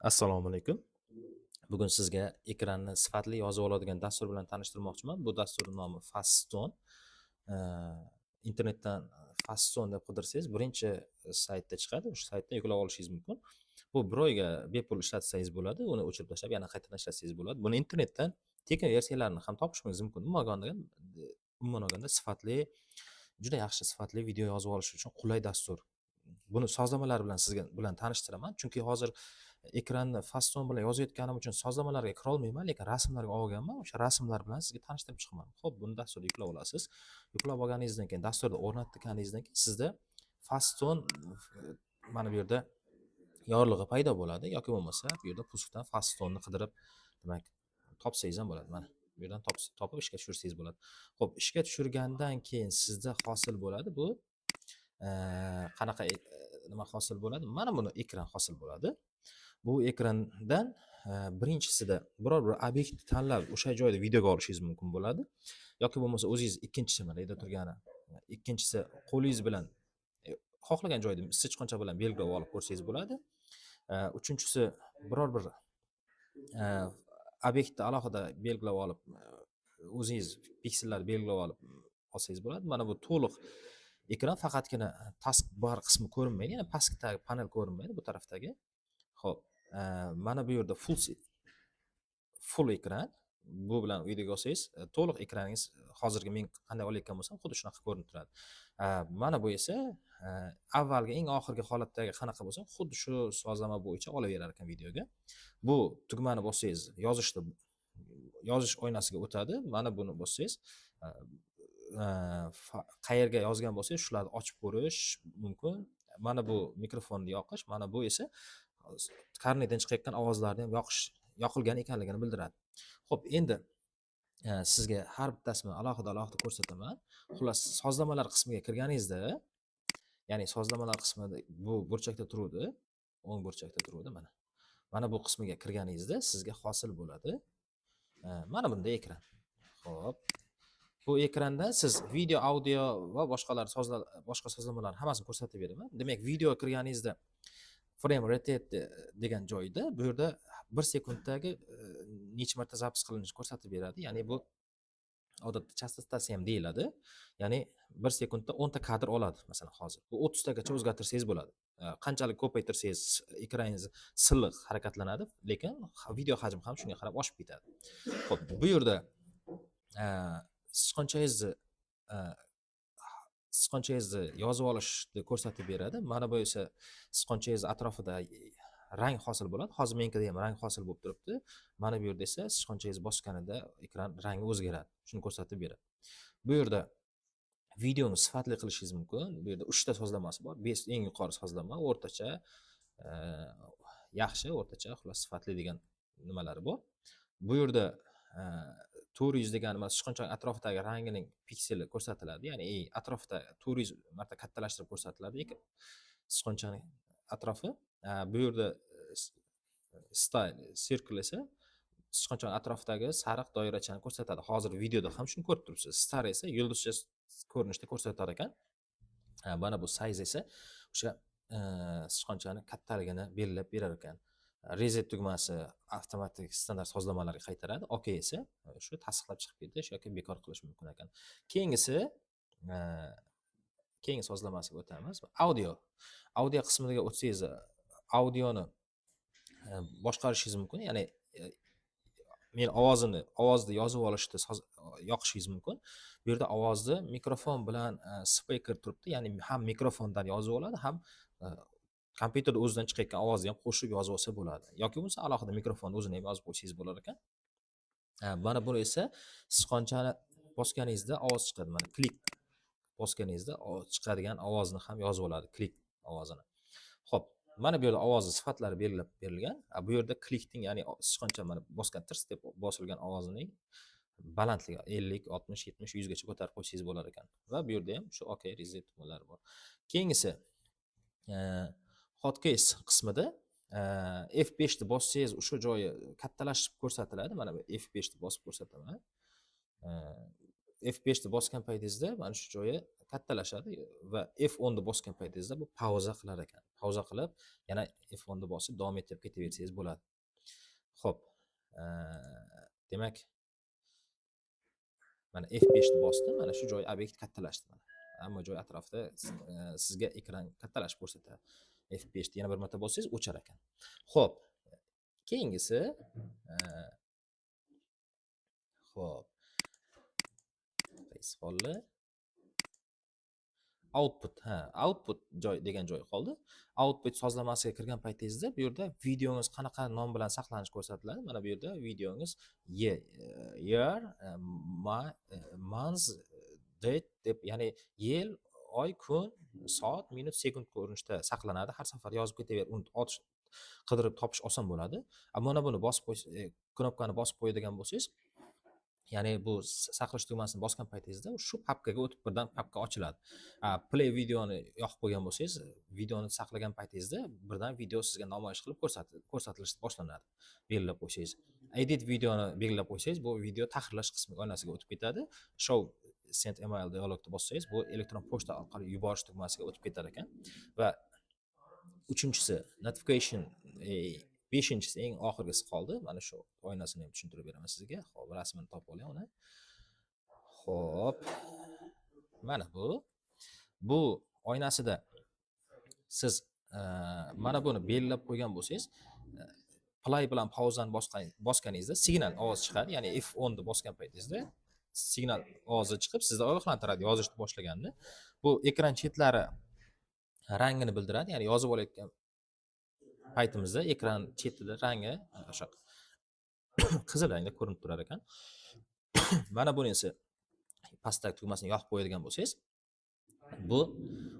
Assalomu alaykum. Bugun sizga ekranni sifatli yozib oladigan dastur bilan tanishtirmoqchiman. Bu dasturning nomi Faststone. Ee, internetdan Faststone deb qidirsangiz birinchi saytda chiqadi. O'sha saytdan yuklab olishingiz mumkin. Bu bir oyga bepul ishlatsangiz bo'ladi. Uni o'chirib tashlab, yana qaytadan ishlatsangiz bo'ladi. Buni internetdan tekin versiyalarini ham topishingiz mumkin. Umuman olganda sifatli, juda yaxshi sifatli video yozib olish uchun qulay dastur. Buni sozlamalar bilan tanishtiraman, chunki hozir ekranni Faststone bilan yozayotganim uchun sozlamalarga kira olmayman, lekin rasmlarga olganman. O'sha rasmlar bilan sizga tanishtirib chiqaman. Xo'p, buni dasturda yuklab olasiz. Yuklab olganingizdan keyin, dasturda o'rnatganingizdan keyin sizda Faststone mana bu yerda yorlig'i paydo bo'ladi, yoki bo'lmasa bu yerda puskdan Faststone'ni qidirib, demak, topsangiz ham bo'ladi. Mana bu yerdan topib ishga tushirsangiz bo'ladi. Xo'p, ishga tushirgandan keyin sizda hosil bo'ladi bu qanaqa nima hosil bo'ladi? Mana buni ekran hosil bo'ladi. Bu ekrandan birinchisida biror bir obyekt tanlab o'sha joyda videoga olishingiz mumkin bo'ladi, yoki bo'lmasa o'zingiz ikkinchisi mana yerda turgani, ikkinchisi qo'lingiz bilan xohlagan joyda sichqoncha bilan belgilab olib ko'rsangiz bo'ladi. Uchinchisi biror bir obyektni alohida belgilab olib, o'zingiz piksellarni belgilab olsangiz bo'ladi. Mana bu to'liq ekran, faqatgina taskbar qismi ko'rinmaydi, ya'ni pastdagi panel ko'rinmaydi bu tarafdagi. Xo'p, mana bu yerda full ekran. Bu bilan videoga olsangiz, to'liq ekraningiz hozirgi men qanday olayotgan bo'lsam, xuddi shunaqa ko'rinib turadi. Mana bu esa avvalgi eng oxirgi holatdagi qanaqa bo'lsa, xuddi shu sozlama bo'yicha olaverar ekan videoga. Bu tugmani bossangiz, yozish oynasiga o'tadi. Mana buni bossangiz, qayerga yozgan bo'lsangiz, shularni ochib ko'rish mumkin. Mana bu mikrofonni yoqish, mana bu esa karnaydan chiqayotgan ovozlarni ham yoqilgan ekanligini bildiradi. Xo'p, endi sizga har bittasini alohida ko'rsataman. Xullas, sozlamalar qismiga kirganingizda, ya'ni sozlamalar qismida bu burchakda turadi, o'ng burchakda turadi mana. Mana bu qismiga kirganingizda sizga hosil bo'ladi. Mana bunday ekran. Xo'p, bu ekranda siz video, audio va boshqa sozlamalarni hammasini ko'rsatib beraman. Demak, video kirganingizda frame rate degan joyda bu yerda 1 sekunddagi necha marta zapis qilinishini ko'rsatib beradi. Ya'ni bu odatda chastotasi ham deyiladi. Ya'ni 1 sekundda 10 ta kadr oladi. Masalan, hozir bu 30 tagacha o'zgartirsangiz bo'ladi. Qanchalik ko'paytirsangiz ekraningiz silliq harakatlanadi, lekin video hajmi ham shunga qarab oshib ketadi. Xo'p, bu yerda sichqonchangizni yozib olishni ko'rsatib beradi. Mana bu esa sichqonchangiz atrofida rang hosil bo'ladi. Hozir menikida ham rang hosil bo'lib turibdi. Mana bu yerda esa sichqonchangiz bosganida ekran rangi o'zgaradi. Shuni ko'rsatib beradi. Bu yerda videoni sifatli qilishingiz mumkin. Bu yerda 3 ta sozlamasi bor. Eng yuqori sozlama, o'rtacha, yaxshi, o'rtacha, xullas sifatli degan nimalari bor. Bu yerda 400 degani mana sichqoncha atrofidagi rangining pikseli ko'rsatiladi. Ya'ni atrofida 400 marta kattalashtirib ko'rsatiladi ekan sichqonchaning atrofi. Bu yerda style circle esa sichqoncha atrofidagi sariq doirachani ko'rsatadi. Hozir videoda ham shuni ko'rib turibsiz. Star esa yulduzcha ko'rinishda ko'rsatar ekan. Mana bu size esa o'sha sichqonchani kattaligini belgilab berar ekan. Reset tugmasi avtomatik standart sozlamalarga qaytaradi. OK esa shu tasdiqlab chiqib ketish yoki bekor qilish mumkin ekan. Keyingi sozlamasiga o'tamiz. Audio qismiga o'tsangiz, audioni boshqarishingiz mumkin. Ya'ni men ovozni yozib olishni yoqishingiz mumkin. Bu yerda ovozni mikrofon bilan speaker turibdi. Ya'ni ham mikrofondan yozib oladi, ham kompyuterda o'zidan chiqayotgan ovozni ham qo'shib yozib olsa bo'ladi. Yoki bo'lmasa alohida mikrofonni o'zini ham yozib qo'ysangiz bo'lar ekan. Mana buni esa sichqonchani bosganingizda ovoz chiqadi. Mana klik bosganingizda chiqadigan ovozni ham yozib oladi, klik ovozini. Xo'p, mana bu yerda ovozni sifatlari belgilab berilgan. Bu yerda klikning, ya'ni sichqoncha mana bosgan tirs deb bosilgan ovozining balandligi 50, 60, 70, 100 gacha ko'tarib qo'ysangiz bo'lar ekan. Va bu yerda ham shu OK reset tugmalari bor. Keyingisi hotkeys qismida F5 ni bossangiz o'sha joyi kattalashib ko'rsatiladi. Mana bu F5 ni bosib ko'rsataman. F5 ni bosgan paytingizda mana shu joyi kattalashadi va F10 ni bosgan paytingizda bu pauza qilar ekan. Pauza qilib, yana F10 ni bosib davom ettirib ketaversangiz bo'ladi. Xo'p, demak, mana F5 ni bosdim, mana shu joy obyekt kattalashdi mana. Hamma joy atrofida sizga ekran kattalashib ko'rsatadi. F5 ni yana bir marta bossangiz o'char ekan. Xo'p, keyingisi xo'p, qaysi qoldi? Output, output joy degan joy qoldi. Output sozlamasiga kirgan paytingizda bu yerda videongiz qanaqa nom bilan saqlanishi ko'rsatiladi. Mana bu yerda videongiz year, month, date deb, ya'ni yil, oy, kun, soat, minut, sekund ko'rinishda saqlanadi. Har safar yozib ketaver, uni qidirib topish oson bo'ladi. Mana buni bosib qo'yish, knopkani bosib qo'yadigan bo'lsangiz, ya'ni bu saqlash tugmasini bosgan paytingizda shu papkaga o'tib birdan papka ochiladi. Play videoni yoqib qo'ygan bo'lsangiz, videoni saqlagan paytingizda birdan video sizga namoyish qilib ko'rsatilish boshlanadi. Belgilab qo'ysangiz. Edit videoni belgilab qo'ysangiz, bu video tahrirlash qismi oynasiga o'tib ketadi. Show send email dialogni bossangiz, bu elektron pochta orqali yuborish tugmasiga o'tib ketar ekan. Va uchinchisi notification, beshinchisi eng oxirgisi qoldi. Mana shu oynasini ham tushuntirib beraman sizga. Xo'p, rasmini topib oling uni. Xo'p. Mana bu oynasida siz mana buni belgilab qo'ygan bo'lsangiz, play bilan pauzani bosganingizda signal ovoz chiqadi. Ya'ni F10 ni bosgan paytingizda signal ovozi chiqib, sizni ogohlantiradi yozishni boshlaganini. Bu ekran chetlari rangini bildiradi. Ya'ni yozib olayotgan paytimizda ekran chetida rangi o'sha qizil rangda ko'rinib turar ekan. Mana bunisi pastdagi tugmasini yoqib qo'yadigan bo'lsangiz, bu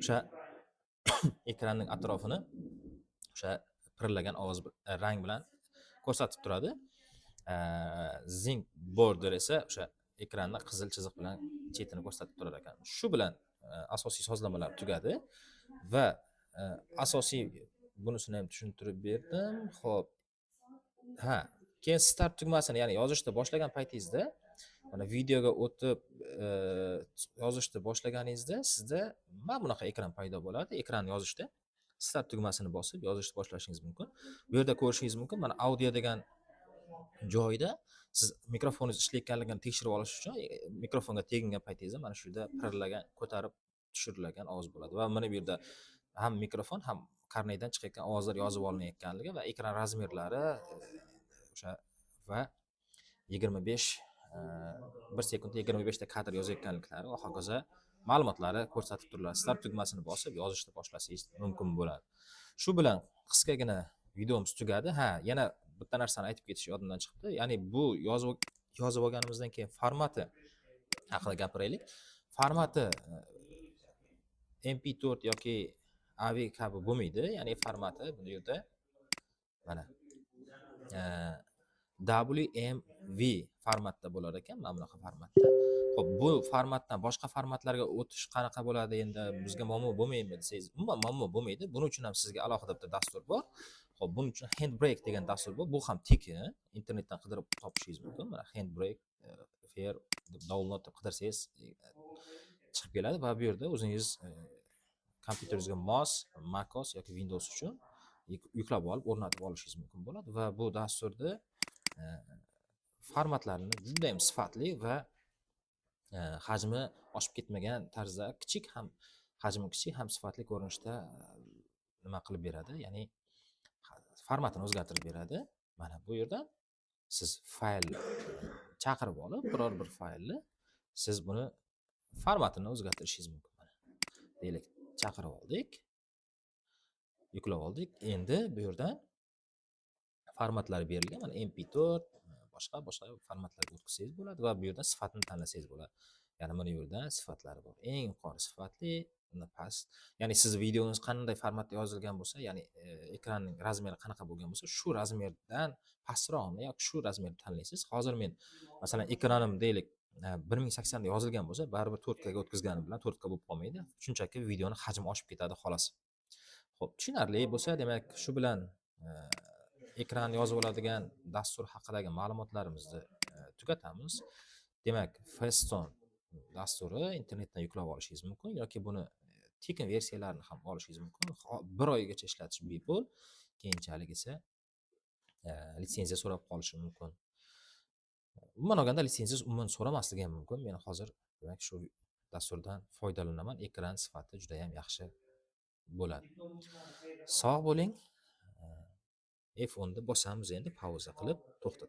o'sha ekranning atrofini o'sha pirillagan ovoz rang bilan ko'rsatib turadi. Zinc border esa o'sha ekranni qizil chiziq bilan chetini ko'rsatib turar ekan. Shu bilan asosiy sozlamalar tugadi va asosiy bunisini ham tushuntirib berdim. Xo'p. Keyin start tugmasini, ya'ni yozishni boshlagan paytingizda, mana videoga o'tib yozishni boshlaganingizda sizda mana bunaqa ekran paydo bo'ladi. Ekran yozishda start tugmasini bosib yozishni boshlashingiz mumkin. Bu yerda ko'rishingiz mumkin, mana audio degan joyda siz mikrofoningiz ishlayotganligini tekshirib olish uchun mikrofonga tegingan paytingizda mana shu yerda pirillagan, ko'tarib tushirilgan ovoz bo'ladi. Va mana bu yerda ham mikrofon, ham karnaydan chiqayotgan ovozlar yozib olinayotganligi va ekran razmerlari o'sha va 25 1 sekundda 25 ta kadr yozayotganliklari va hokazo ma'lumotlari ko'rsatib turiladi. Start tugmasini bosib yozishni boshlasangiz mumkin bo'ladi. Shu bilan qisqagina videomiz tugadi. Yana bitta narsani aytib ketish yodimdan chiqdi. Ya'ni bu yozib olganimizdan keyin formati haqida gapiraylik. Formati MP4 yoki AV kabi bo'lmaydi. Ya'ni formati bu yerda mana WMV formatda bo'lar ekan, mana bunaqa formatda. Xo'p, bu formatdan boshqa formatlarga o'tish qanaqa bo'ladi endi? Bizga muammo bo'lmaydimi desangiz, umuman muammo bo'lmaydi. Buning uchun ham sizga alohida bitta dastur bor. Xo'p, buning uchun Handbrake degan dastur bor. Bu ham tekin, internetdan qidirib topishingiz mumkin. Mana Handbrake fair deb download deb qidirsangiz chiqib keladi va bu yerda o'zingiz kompyuteringizga mos, MacOS yoki Windows uchun yuklab olib o'rnatib olishingiz mumkin bo'ladi va bu dasturda formatlarini juda ham sifatli va hajmi oshib ketmagan tarzda hajmi kichik ham sifatli ko'rinishda nima qilib beradi, ya'ni formatini o'zgartirib beradi. Mana bu yerda siz fayl chaqirib olib, biror bir faylni siz buni formatini o'zgartirishingiz mumkin. Mana deylik, chaqirib oldik, yuklab oldik. Endi bu yerdan formatlar berilgan. Mana MP4, boshqa formatlarga o'tkazsangiz bo'ladi va bu yerdan sifatini tanlasangiz bo'ladi. Ya'ni mana bu yerda sifatlari bor. Eng yuqori sifatli, unda past. Ya'ni siz videongiz qanday formatda yozilgan bo'lsa, ya'ni ekranning razmeri qanaqa bo'lgan bo'lsa, shu razmerdan pastroqni yoki shu razmerni tanlaysiz. Hozir men masalan ekranim deylik 1080 da yozilgan bo'lsa, baribir 4K ga o'tkazganim bilan 4K bo'lib qolmaydi. Shunchaki videoni hajmi oshib ketadi xolos. Xo'p, tushunarli bo'lsa, demak shu bilan ekran yozib oladigan dastur haqidagi ma'lumotlarimizni tugatamiz. Demak, Fastone dasturi internetdan yuklab olishingiz mumkin yoki buni tekin versiyalarini ham olishingiz mumkin. Bir oygacha ishlatish bepul. Keyinchalik esa litsenziya so'rab qolishi mumkin. Umuman olganda litsenziya umuman so'ramasligi ham mumkin. Men hozir demak shu dasturdan foydalanaman. Ekran sifati juda ham yaxshi bo'ladi. Sog' bo'ling. F10 da bosamiz endi pauza qilib to'xtatamiz.